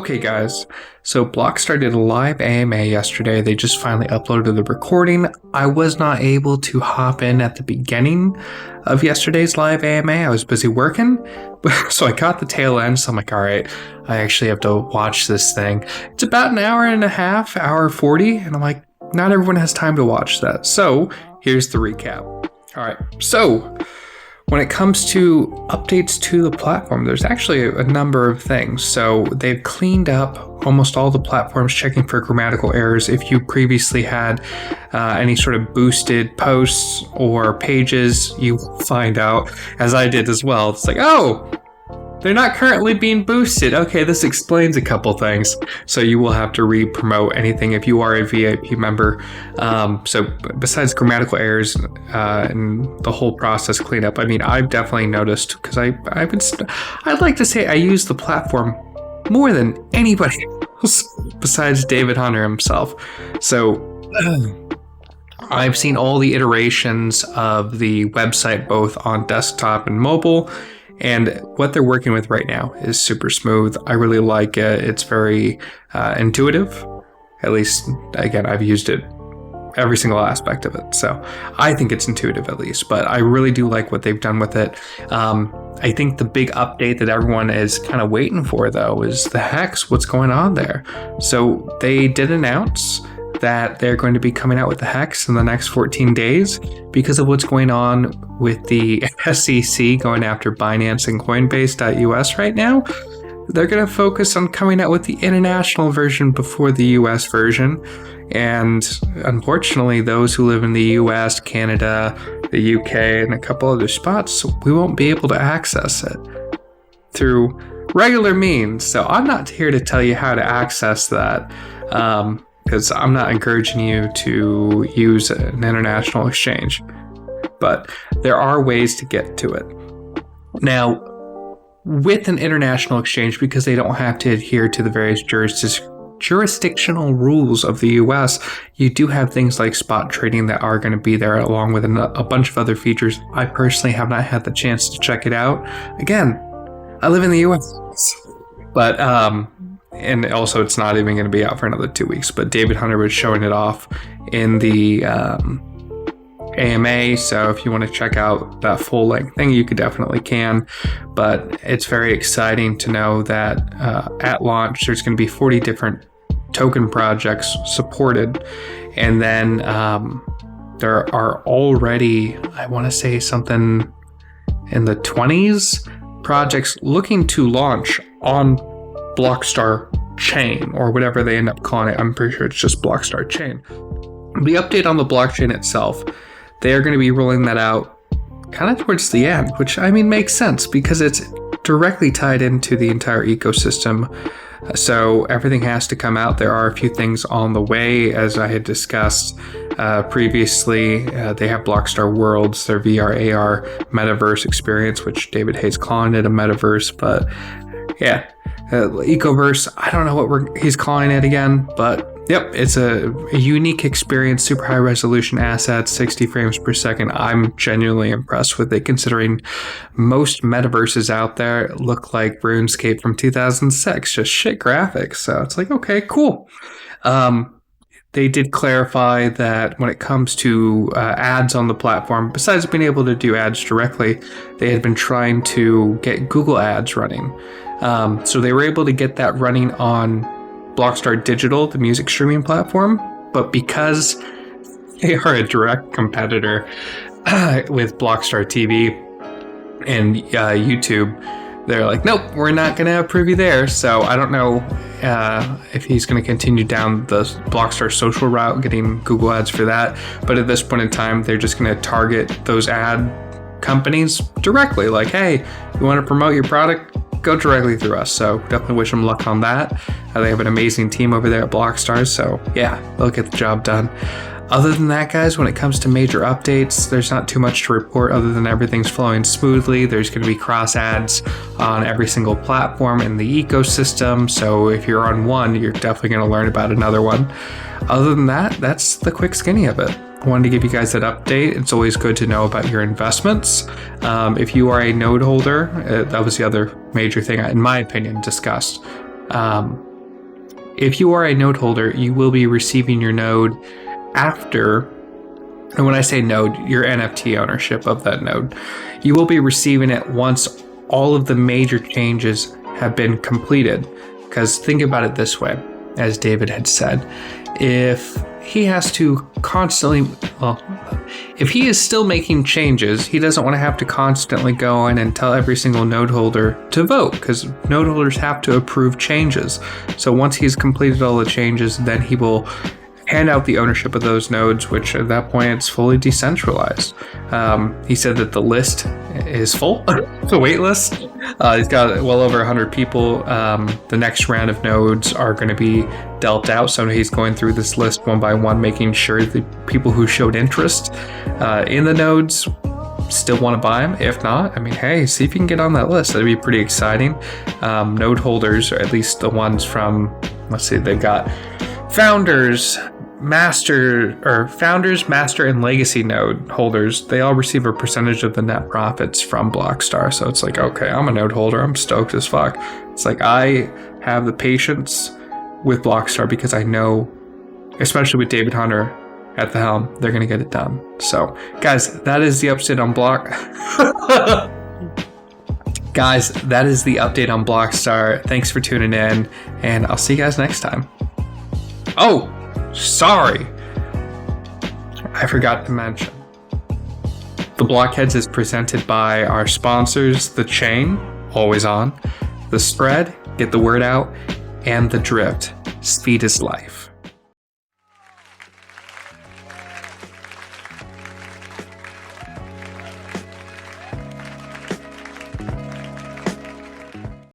Okay, guys, so Blockstar did a live AMA yesterday. They just finally uploaded the recording. I was not able to hop in at the beginning of yesterday's live AMA. I was busy working, so I caught the tail end. So I'm like, all right, I actually have to watch this thing. It's about an hour and a half, hour 40, and I'm like, not everyone has time to watch that. So here's the recap. All right, so when it comes to updates to the platform, there's actually a number of things. So they've cleaned up almost all the platforms, checking for grammatical errors. If you previously had any sort of boosted posts or pages, you find out, as I did as well, it's like, oh, they're not currently being boosted. Okay, this explains a couple things. So you will have to re-promote anything if you are a VIP member. So besides grammatical errors and the whole process cleanup, I mean, I've definitely noticed because I'd like to say I use the platform more than anybody else besides David Hunter himself. So I've seen all the iterations of the website both on desktop and mobile. And what they're working with right now is super smooth. I really like it. It's very intuitive. At least, again, I've used it every single aspect of it. So I think it's intuitive at least, but I really do like what they've done with it. I think the big update that everyone is kind of waiting for, though, is the hex. What's going on there? So they did announce that they're going to be coming out with the hex in the next 14 days because of what's going on with the SEC going after Binance and Coinbase.us right now. They're going to focus on coming out with the international version before the US version. And unfortunately, those who live in the US, Canada, the UK, and a couple other spots, we won't be able to access it through regular means. So I'm not here to tell you how to access that. Because I'm not encouraging you to use an international exchange, but there are ways to get to it. Now, with an international exchange, because they don't have to adhere to the various jurisdictional rules of the US, you do have things like spot trading that are going to be there, along with a bunch of other features. I personally have not had the chance to check it out. Again, I live in the US, but and also it's not even going to be out for another 2 weeks, but David Hunter was showing it off in the AMA. So if you want to check out that full length thing, you definitely can. But it's very exciting to know that at launch, there's going to be 40 different token projects supported. And then there are already, I want to say something in the 20s projects looking to launch on Blockstar chain, or whatever they end up calling it. I'm pretty sure it's just Blockstar chain. The update on the blockchain itself, they are going to be rolling that out kind of towards the end, which I mean makes sense because it's directly tied into the entire ecosystem. So everything has to come out. There are a few things on the way, as I had discussed previously. They have Blockstar Worlds, their VR AR metaverse experience, which David Hayes calling it a metaverse, but yeah. Ecoverse, I don't know what he's calling it again, but yep, it's a unique experience, super high resolution assets, 60 frames per second. I'm genuinely impressed with it, considering most metaverses out there look like RuneScape from 2006, just shit graphics. So it's like, okay, cool. They did clarify that when it comes to ads on the platform, besides being able to do ads directly, they had been trying to get Google ads running. So they were able to get that running on Blockstar Digital, the music streaming platform, but because they are a direct competitor with Blockstar TV and YouTube, they're like, nope, we're not going to approve you there. So I don't know if he's going to continue down the Blockstar social route, getting Google ads for that. But at this point in time, they're just going to target those ad companies directly. Like, hey, you want to promote your product? Go directly through us. So definitely wish them luck on that. They have an amazing team over there at Blockstar. So yeah, they'll get the job done. Other than that, guys, when it comes to major updates, there's not too much to report other than everything's flowing smoothly. There's going to be cross ads on every single platform in the ecosystem. So if you're on one, you're definitely going to learn about another one. Other than that, that's the quick skinny of it. I wanted to give you guys that update. It's always good to know about your investments. If you are a node holder, that was the other major thing, in my opinion, discussed. if you are a node holder, you will be receiving your node after, and when I say node, your NFT ownership of that node, you will be receiving it once all of the major changes have been completed. Because think about it this way, as David had said, if he has to constantly, if he is still making changes, he doesn't want to have to constantly go in and tell every single node holder to vote, because node holders have to approve changes. So once he's completed all the changes, then he will hand out the ownership of those nodes, which at that point it's fully decentralized. He said that the list is full, the wait list. He's got well over 100 people. The next round of nodes are going to be dealt out, so he's going through this list one by one, making sure the people who showed interest in the nodes still want to buy them. If not, I mean, hey, see if you can get on that list. That'd be pretty exciting. Node holders, or at least the ones from, let's see, they've got founders, master, and legacy node holders. They all receive a percentage of the net profits from Blockstar. So it's like, okay, I'm a node holder, I'm stoked as fuck. It's like, I have the patience with Blockstar because I know, especially with David Hunter at the helm, they're gonna get it done. So guys, that is the update on guys, that is the update on Blockstar. Thanks for tuning in, and I'll see you guys next time. Oh, sorry, I forgot to mention, the Blockheads is presented by our sponsors, The Chain, always on, The Spread, get the word out, and The Drift, speed is life.